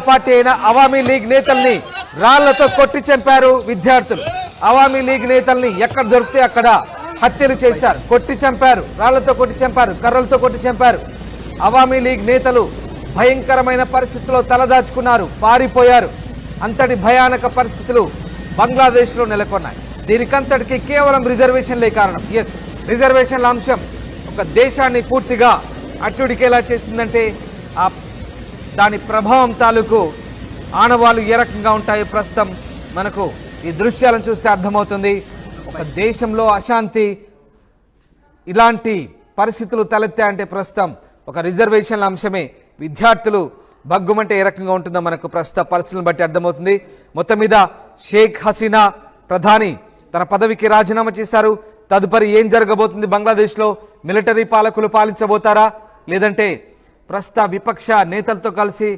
Party అయిన Awami league నేతల్ని రాళ్లతో కొట్టి చంపారు విద్యార్థులు. అవామీ లీగ్ నేతల్ని ఎక్కడ దొరికితే అక్కడ హత్యలు చేశారు, కొట్టి చంపారు, రాళ్లతో కొట్టి చంపారు, కర్రలతో కొట్టి చంపారు. అవామీ లీగ్ నేతలు భయంకరమైన పరిస్థితుల్లో తలదాచుకున్నారు, పారిపోయారు. అంతటి భయానక పరిస్థితులు బంగ్లాదేశ్లో నెలకొన్నాయి. దీనికంతటికి కేవలం రిజర్వేషన్లే కారణం. రిజర్వేషన్ల అంశం ఒక దేశాన్ని పూర్తిగా అట్టుడికేలా చేసిందంటే దాని ప్రభావం తాలూకు ఆనవాళ్ళు ఏ రకంగా ఉంటాయో ప్రస్తుతం మనకు ఈ దృశ్యాలను చూస్తే అర్థమవుతుంది. ఒక దేశంలో అశాంతి, ఇలాంటి పరిస్థితులు తలెత్తాయంటే ప్రస్తుతం ఒక రిజర్వేషన్ల అంశమే. విద్యార్థులు బగ్గుమంటే ఏ రకంగా ఉంటుందో మనకు ప్రస్తుత పరిస్థితులను బట్టి అర్థమవుతుంది. మొత్తం మీద షేక్ హసీనా ప్రధాని తన పదవికి రాజీనామా చేశారు. తదుపరి ఏం జరగబోతుంది? బంగ్లాదేశ్లో మిలిటరీ పాలకులు పాలించబోతారా, లేదంటే ప్రస్తుత విపక్ష నేతలతో కలిసి